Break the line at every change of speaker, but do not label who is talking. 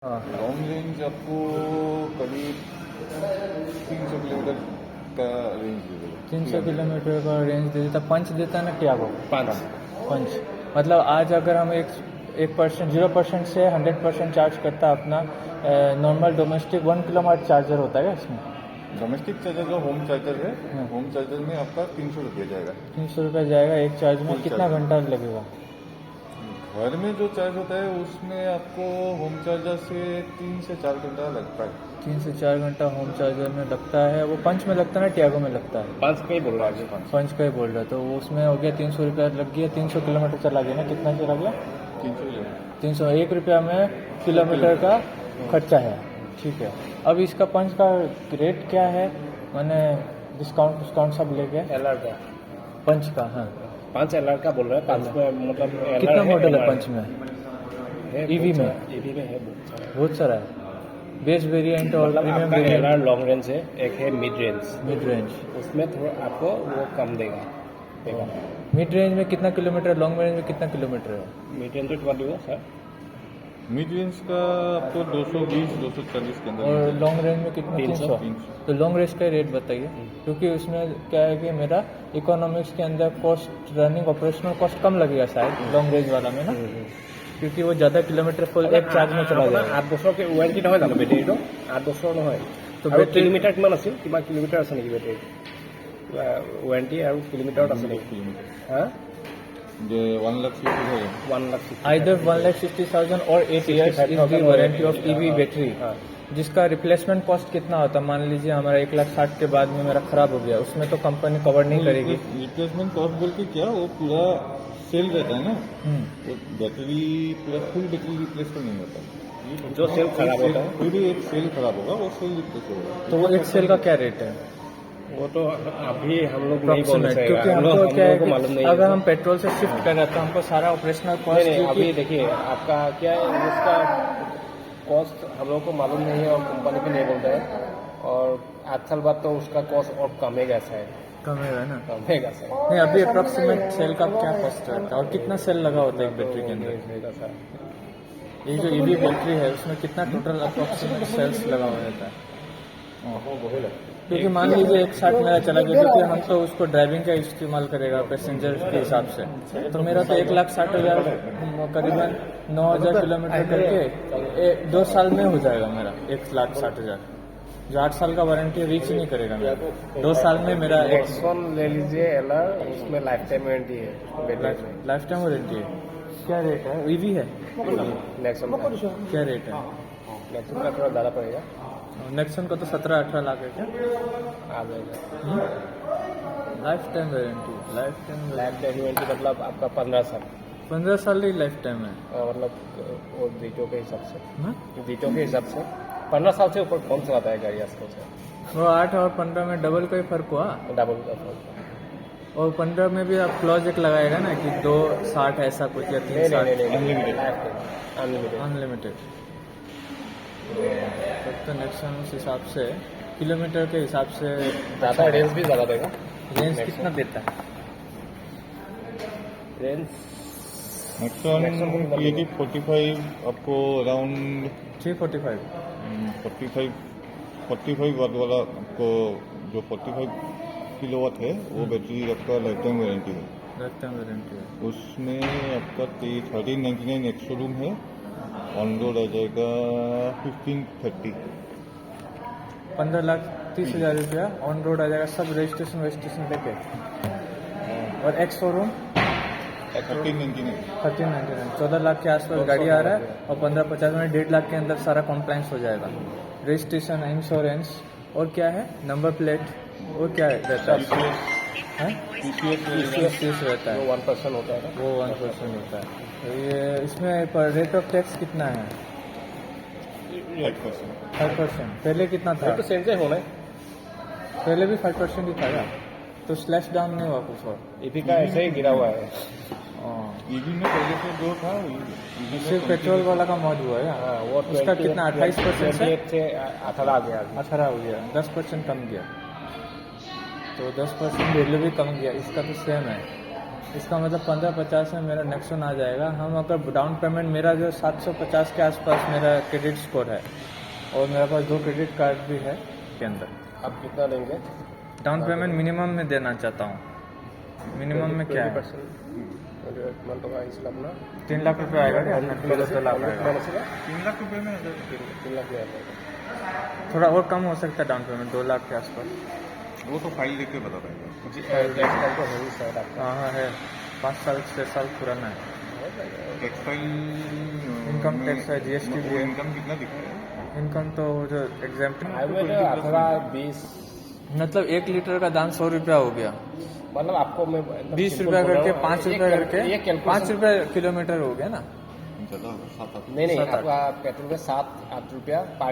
हाँ,
long range आपको करीब 300 किलोमीटर का रेंज दे देगा।
300 किलोमीटर का रेंज दे देता। पंच देता है ना टियागो?
पाँच।
पंच मतलब आज अगर हम 1% 0% से 100% चार्ज करता अपना नॉर्मल डोमेस्टिक 1 किलोवाट चार्जर होता है क्या इसमें?
डोमेस्टिक चार्जर जो होम चार्जर है,
हाँ।
होम चार्जर में आपका 300 रुपये जाएगा।
300 रुपये जाएगा एक चार्ज में।
फुल
कितना
चार्ज।
घंटा लगेगा?
घर में जो चार्ज होता है उसमें आपको होम चार्जर से 3 से 4 घंटा लगता है।
3 से 4 घंटा होम चार्जर में लगता है। वो पंच में लगता है ना टियागो में लगता है?
पाँच का ही बोल रहा है।
पंच का ही बोल रहा है। तो वो उसमें हो गया 300 रुपया लग गया। 300 किलोमीटर चला गया ना? कितना चला गया?
300
1 रुपया में किलोमीटर का खर्चा है। ठीक है। अब इसका पंच का रेट क्या है? मैंने डिस्काउंट सब लेके
एलआर का
पंच का। हाँ,
5 एलआर का बोल रहा है। 5 में मतलब LR
कितना मॉडल है
LR
पंच में?
है,
EV में?
EV में है बहुत सारा।
बहुत सारा है। बेस वेरिएंट और
मतलब
प्रीमियम
आपका
वेरिएंट।
एलआर लॉन्ग रेंज है, एक है मिड रेंज।
Mid range.
उसमें थोड़ा आपको वो कम देगा।
मिड रेंज में कितना किलोमीटर, लॉन्ग रेंज में कितना किलोमीटर है?
मिड रेंज तो कितना दूंगा सर?
मिड रेंज का आपको 220-240 के अंदर
और
मिल जाएगा।
लॉन्ग रेंज में कितना?
300।
300।
तो लॉन्ग रेंज का रेट बताइए, क्योंकि उसमें क्या है कि मेरा इकोनॉमिक्स के अंदर कॉस्ट, रनिंग ऑपरेशनल कॉस्ट कम लगेगा शायद लॉन्ग रेंज वाला में ना, क्योंकि वो ज़्यादा किलोमीटर फुल एक चार्ज में चला जाएगा।
8 বছৰ ৱাৰেণ্টি নহয় জানো বেটেৰীটো? 8 বছৰ নহয়
তো
আৰু
বেটেৰী-
কিলোমিটাৰ কিমান আছিল? কিবা কিলোমিটাৰ আছে নেকি বেটেৰী? কিবা ৱাৰেণ্টি আৰু কিলোমিটাৰত আছে নেকি?
किलोमीटर
হা?
जो 1,60,000
1,60,000
आइदर 1,60,000 और 8 years is the warranty of EV battery,
हाँ।
जिसका रिप्लेसमेंट कॉस्ट कितना होता है? मान लीजिए हमारा 1,60,000 के बाद में मेरा खराब हो गया, उसमें तो कंपनी कवर नहीं करेगी।
रिप्लेसमेंट कॉस्ट बोल के क्या, वो पूरा सेल रहता है ना,
हम्म,
वो बैटरी पूरा फुल बैटरी रिप्लेस तो नहीं होता।
जो सेल खराब होता है।
कोई भी एक सेल खराब होगा वो सेल रिप्लेस होगा।
तो वो एक सेल का क्या रेट है?
वो तो अभी हम लोग नहीं बोल
Approximate,
सकते,
क्योंकि
हम
हमको
लोगों
क्या है
को
कि
मालूम नहीं
अगर
है।
हम पेट्रोल से शिफ्ट कर रहे हैं तो हमको सारा ऑपरेशनल
नहीं
कॉस्ट,
नहीं, अभी देखिए आपका क्या है, उसका कॉस्ट हम लोग को मालूम नहीं है और कंपनी भी नहीं बोलता है। और 8 साल बाद तो उसका कॉस्ट और कमेगा शायद,
कमेगा ना?
कमेगा शायद।
नहीं, अभी अप्रोक्सीमेट सेल का क्या कॉस्ट रहता है और कितना सेल लगा होता है एक बैटरी के अंदर?
कमेगा शायद।
ये जो ईवी बैटरी है उसमें कितना टोटल अप्रोक्सीमेट सेल्स लगा हुआ रहता है? क्योंकि मान लीजिए 1,60 मेरा चला गया, क्योंकि हम तो उसको ड्राइविंग का इस्तेमाल करेगा पैसेंजर के हिसाब से, तो मेरा तो 1,60,000 करीबन 9,000 किलोमीटर करके 2 साल में हो जाएगा मेरा 1,60,000। जो 8 साल का वारंटी रीच नहीं करेगा मेरा, 2 साल में मेरा एक
नेक्सॉन ले लीजिए एलआर, उसमें लाइफ टाइम वारंटी है बैटरी में।
लाइफ टाइम वारंटी है। क्या रेट है? ईवी है?
नेक्सॉन का
क्या रेट है?
नेक्सॉन का थोड़ा ज़्यादा पड़ेगा,
नेक्सन का तो 17-18 लाख है क्या?
आ जाएगा।
Life time warranty? Life time
life time warranty मतलब आपका 15 साल
15 साल ही लाइफ टाइम है
मतलब वो डीटो के हिसाब से,
ना?
डीटो के हिसाब से 15 साल से ऊपर कौन चलाता है गाड़ी आजकल से?
वो 8 और 15 में डबल का ही फर्क हुआ।
डबल का फर्क।
और 15 में भी आप क्लॉज एक लगाएगा ना कि 260 ऐसा कुछ या
नहीं नहीं
360
अनलिमिटेड अनलिमिटेड।
अनलिमिटेड। तब तो नेक्सन उस हिसाब से किलोमीटर के हिसाब से
ज़्यादा रेंज भी ज़्यादा देगा।
रेंज कितना देता है?
रेंज
नेक्सॉन क्रिएटिव 45 आपको अराउंड
345।
45 वाट वाला आपको, जो 45 किलोवाट है वो बैटरी आपका लाइफ टाइम वारंटी है।
लाइफ टाइम वारंटी है।
उसमें आपका 1399 एक शोरूम है, ऑन रोड आ जाएगा 1530।
15,30,000 रुपया ऑन रोड आ जाएगा, सब रजिस्ट्रेशन लेके। और एक्स शोरूम
1399।
1399, 14 लाख के आसपास गाड़ी आ रहा है। और 15-50 में 1.5 लाख के अंदर सारा कॉम्प्लाइंस हो जाएगा। रजिस्ट्रेशन, इंश्योरेंस और क्या है, नंबर प्लेट, और क्या है रहता है? TCS रहता है,
वो 1% होता है ना।
वो 1% होता है। तो ये इसमें पर रेट ऑफ टैक्स कितना है?
5%।
5%। पहले कितना था?
ये तो सेंस होना है।
पहले भी 5% ही था क्या? तो स्लैश डाउन नहीं हुआ कुछ और?
ईपी का ऐसे ही गिरा हुआ है।
ईवी में पहले से जो था EV में
सिर्फ पेट्रोल वाला का मौज हुआ है क्या?
हाँ, वो
उसका कितना 28% से
28 से 18 आ गया।
18 हो गया, 10% कम गया। तो 10% वैल्यू भी कम गया। इसका तो सेम है, इसका मतलब 1550 में मेरा नेक्सॉन आ जाएगा। हम अगर डाउन पेमेंट मेरा जो 750 के आसपास मेरा क्रेडिट स्कोर है और मेरे पास 2 क्रेडिट कार्ड भी है के अंदर।
आप कितना लेंगे?
डाउन पेमेंट मिनिमम में देना चाहता हूँ। मिनिमम में क्या है? 3 लाख रुपये आएगा क्या? 2 लाख आएगा।
3 लाख रुपए में
3 लाख में आएगा।
थोड़ा और कम हो सकता है डाउन पेमेंट 2 लाख के आसपास।
वो तो फाइल देख के बता पाएगा।
जी टैक्स फाइल तो है ही शायद आपका।
हाँ हाँ है, 5 साल 6 साल पुराना है।
टैक्स फाइल
इनकम टैक्स है, जीएसटी भी है।
इनकम कितना दिखता है?
इनकम तो वो जो एग्जाम्पल
हाईवे तो 18-20
मतलब 1 लीटर का दाम 100 रुपया हो गया।
मतलब आपको मैं एकदम
20
simple
रुपया
बोल रहा
करके
हूँ।
5
ये
रुपया
कैल-
करके
ये
5
कैलकुलेशन
रुपया किलोमीटर हो गया ना।
ज़्यादा होगा, 7-8
नहीं
7-8
आपका पेट्रोल में 7-8 रुपया पर